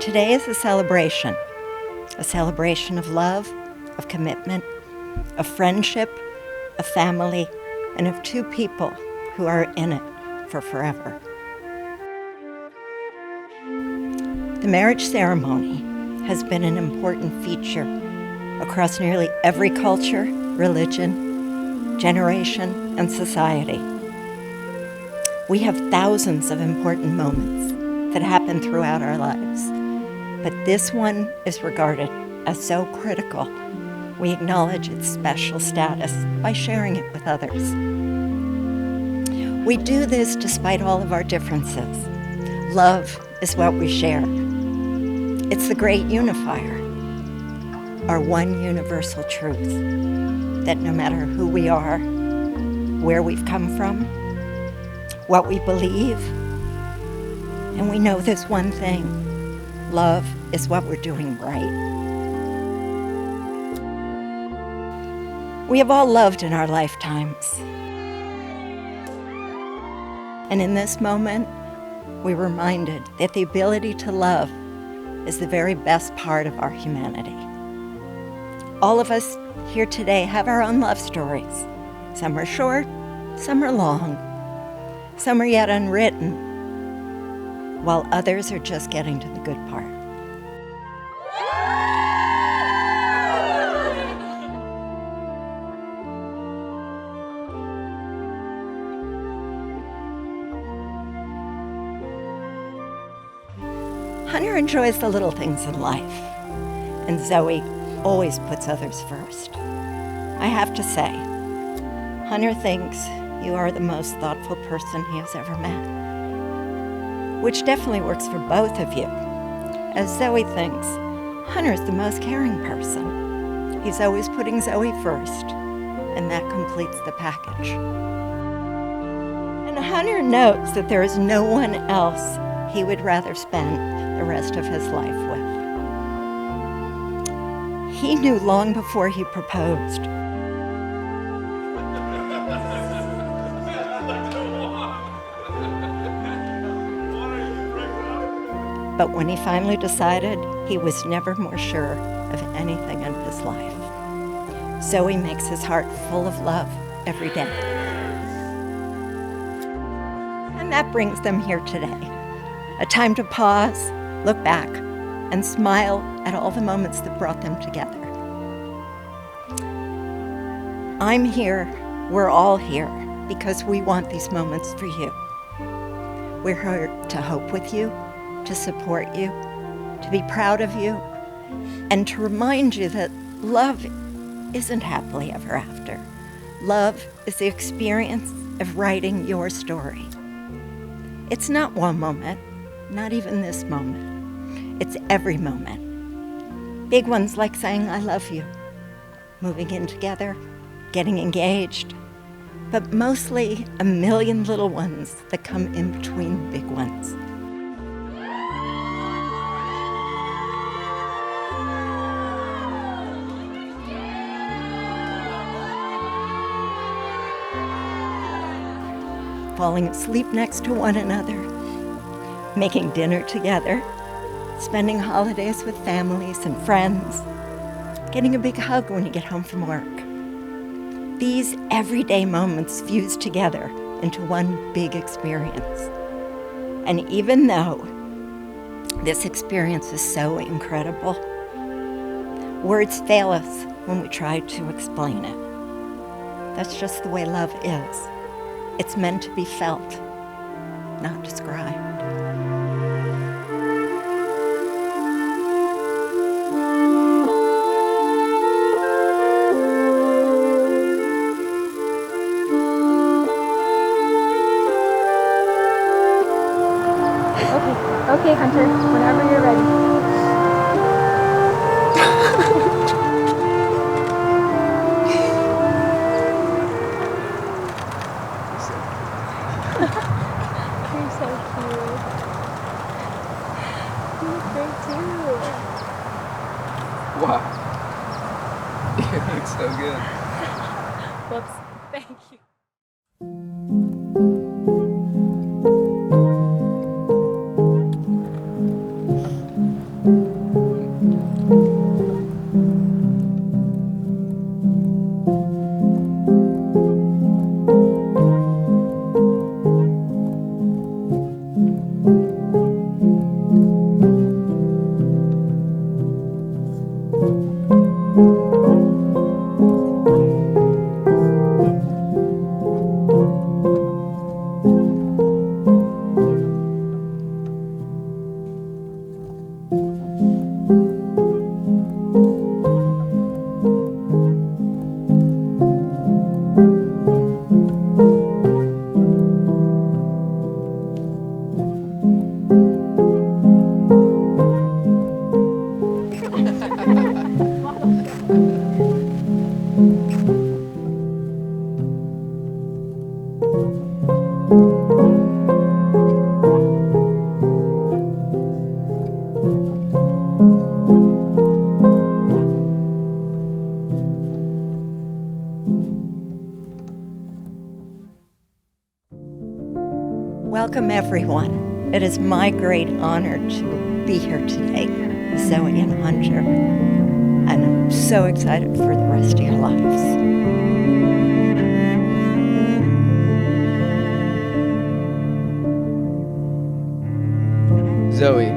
Today is a celebration of love, of commitment, of friendship, of family, and of two people who are in it for forever. The marriage ceremony has been an important feature across nearly every culture, religion, generation, and society. We have thousands of important moments that happen throughout our lives, but this one is regarded as so critical. We acknowledge its special status by sharing it with others. We do this despite all of our differences. Love is what we share. It's the great unifier, our one universal truth, that no matter who we are, where we've come from, what we believe, and we know this one thing: love is what we're doing right. We have all loved in our lifetimes. And in this moment, we're reminded that the ability to love is the very best part of our humanity. All of us here today have our own love stories. Some are short, some are long, some are yet unwritten, while others are just getting to the good part. Hunter enjoys the little things in life, and Zoe always puts others first. I have to say, Hunter thinks you are the most thoughtful person he has ever met, which definitely works for both of you, as Zoe thinks Hunter's the most caring person. He's always putting Zoe first, and that completes the package. And Hunter notes that there is no one else he would rather spend the rest of his life with. He knew long before he proposed. But when he finally decided, he was never more sure of anything in his life. Zoe makes his heart full of love every day. And that brings them here today. A time to pause, look back, and smile at all the moments that brought them together. I'm here, we're all here, because we want these moments for you. We're here to hope with you, to support you, to be proud of you, and to remind you that love isn't happily ever after. Love is the experience of writing your story. It's not one moment, not even this moment. It's every moment. Big ones like saying, I love you, moving in together, getting engaged, but mostly a million little ones that come in between the big ones. Falling asleep next to one another, making dinner together, spending holidays with families and friends, getting a big hug when you get home from work. These everyday moments fuse together into one big experience. And even though this experience is so incredible, words fail us when we try to explain it. That's just the way love is. It's meant to be felt, not described. Okay, Hunter, whenever you're ready. You're so cute. You look great too. Wow. You look so good. Whoops. Thank you. Welcome, everyone. It is my great honor to be here today with Zoe and Hunter, and I'm so excited for the rest of your lives. Zoe,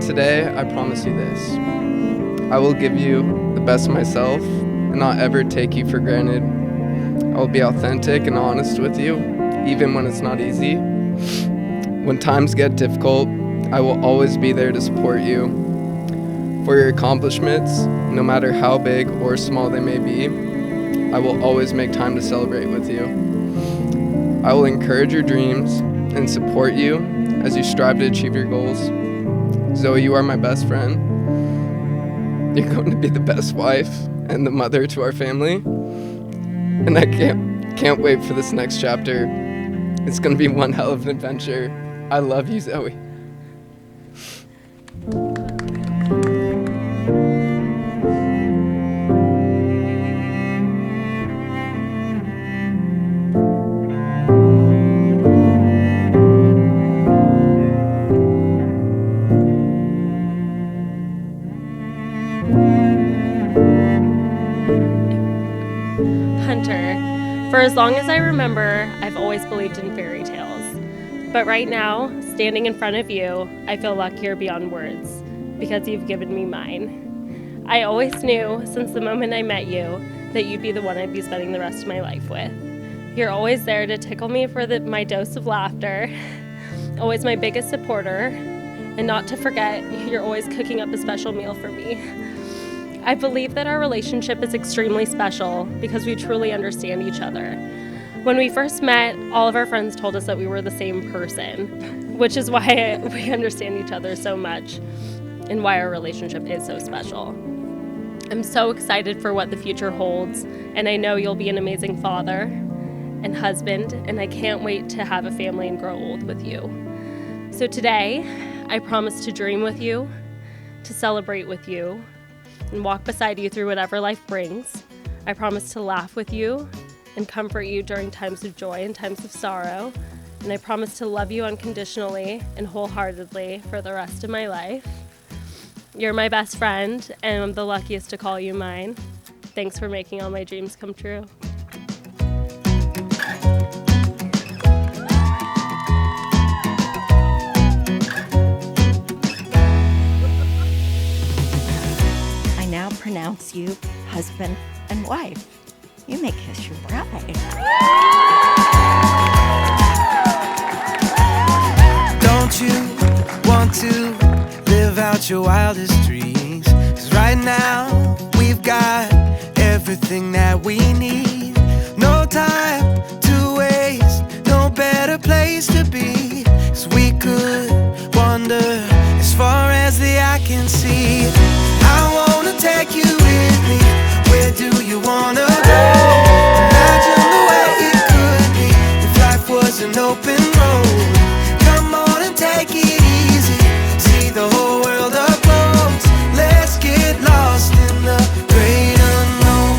today I promise you this. I will give you the best of myself and not ever take you for granted. I will be authentic and honest with you, even when it's not easy. When times get difficult, I will always be there to support you. For your accomplishments, no matter how big or small they may be, I will always make time to celebrate with you. I will encourage your dreams and support you as you strive to achieve your goals. Zoe, you are my best friend. You're going to be the best wife and the mother to our family. And I can't wait for this next chapter. It's going to be one hell of an adventure. I love you, Zoe. Hunter, for as long as I remember, I've always believed in fairy tales. But right now, standing in front of you, I feel luckier beyond words because you've given me mine. I always knew since the moment I met you that you'd be the one I'd be spending the rest of my life with. You're always there to tickle me for my dose of laughter, always my biggest supporter, and not to forget, you're always cooking up a special meal for me. I believe that our relationship is extremely special because we truly understand each other. When we first met, all of our friends told us that we were the same person, which is why we understand each other so much and why our relationship is so special. I'm so excited for what the future holds, and I know you'll be an amazing father and husband, and I can't wait to have a family and grow old with you. So today, I promise to dream with you, to celebrate with you, and walk beside you through whatever life brings. I promise to laugh with you and comfort you during times of joy and times of sorrow. And I promise to love you unconditionally and wholeheartedly for the rest of my life. You're my best friend, and I'm the luckiest to call you mine. Thanks for making all my dreams come true. I now pronounce you husband and wife. You may kiss your bride. Don't you want to live out your wildest dreams? 'Cause right now we've got everything that we need. No time to waste, no better place to be. 'Cause we could wander as far as the eye can see. I wanna take you with me. Where do you wanna go? Imagine the way it could be if life was an open road. Come on and take it easy. See the whole world up close. Let's get lost in the great unknown.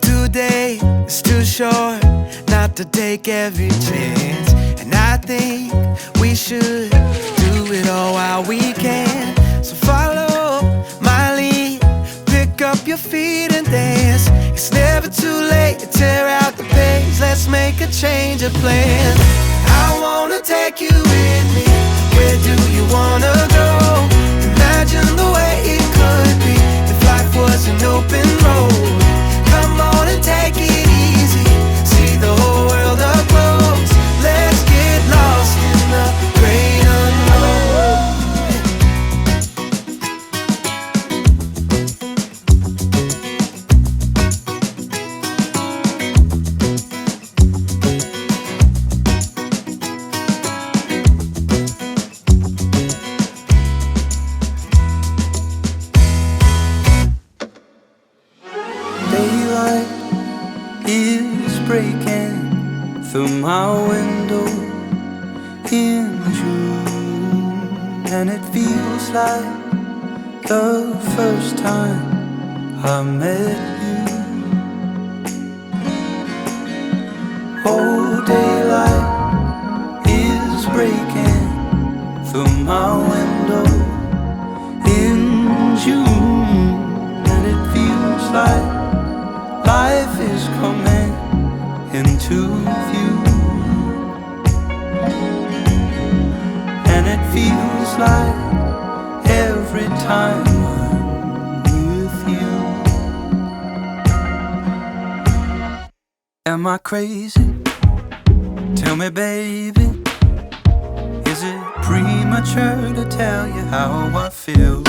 Today is too short not to take every chance, and I think we should do it all while we can. So follow my lead, pick up your feet and dance. It's never too late to tear out the page. Let's make a change of plans. I wanna take you with me. Where do you wanna go? Imagine the way it could be if life was an open road. Come on and take it easy. See the whole world up close. Let's get lost in the great unknown. Daylight is breaking through my window in June, and it feels like the first time I met you. Oh, daylight is breaking through my window in June, and it feels like life is coming into view, and it feels like every time I'm with you. Am I crazy? Tell me, baby, is it premature to tell you how I feel?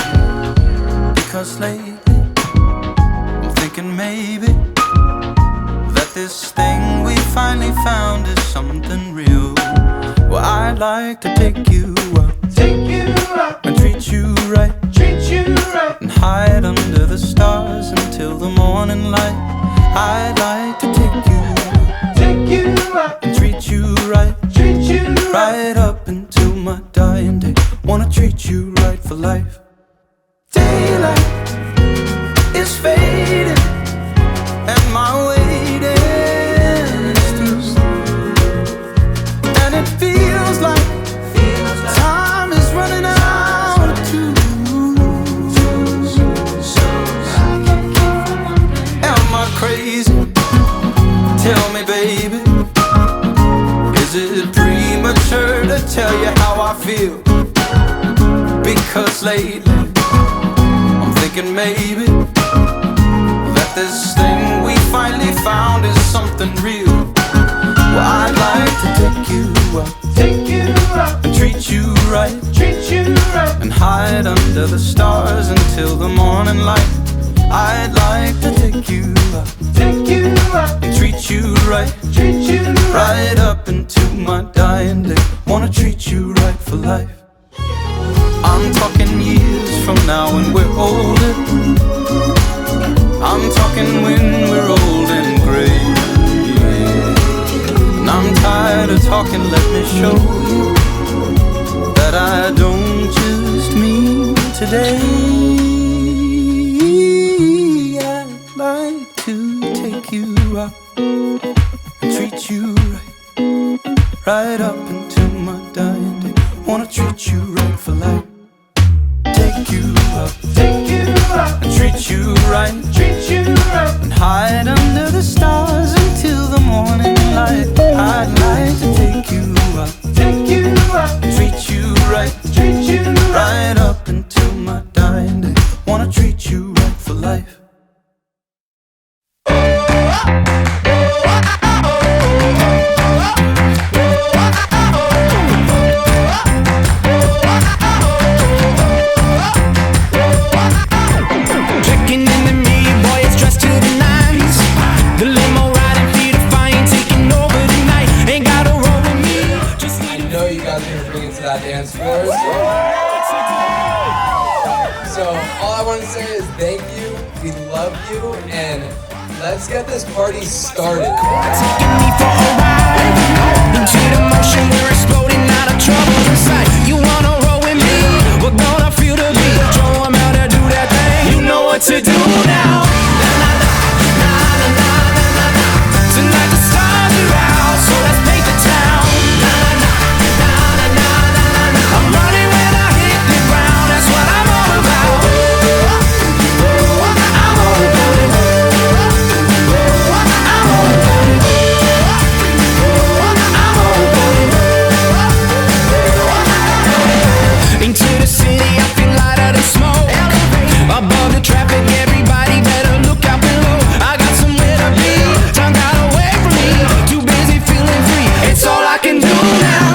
Because lately I'm thinking maybe that this thing we finally found is something real. Well, I'd like to take you up and treat you right, and hide under the stars until the morning light. I'd like to take you up and treat you right, right up into my dying day. Wanna treat you right for life. Daylight is fading and my waiting is through, and it feels like time is running out too. Am I crazy? Tell me, baby, is it premature to tell you how I feel? Because lately I'm thinking maybe that this thing we finally found is something real. Well, I'd like to take you up and treat you right, and hide under the stars until the morning light. I'd like to take you up and treat you right, right up into my dying day. Wanna treat you right for life. I'm talking years from now when we're older. I'm talking when we're old and gray. And I'm tired of talking, let me show you that I don't just mean today. I'd like to take you up and treat you right, right up into my dying day. Wanna treat you right for life. Take you up and treat you right, and hide under the stars until the morning light. I'd like to take you up and treat you right, right up until my dying day. Wanna treat you right for life. Dance floors. So all I want to say is thank you, we love you, and let's get this party started. Taking me for a ride into the motion, we're exploding out of trouble inside. You wanna roll with me? We're gonna feel the beat. Show 'em how to do that thing. You know what to do now. Na na na na na na na na. Tonight the stars are out, so let's paint the town. Na na na na na na na na. I'm running when I hit the ground. That's what I'm all about. I'm all about it. can do now.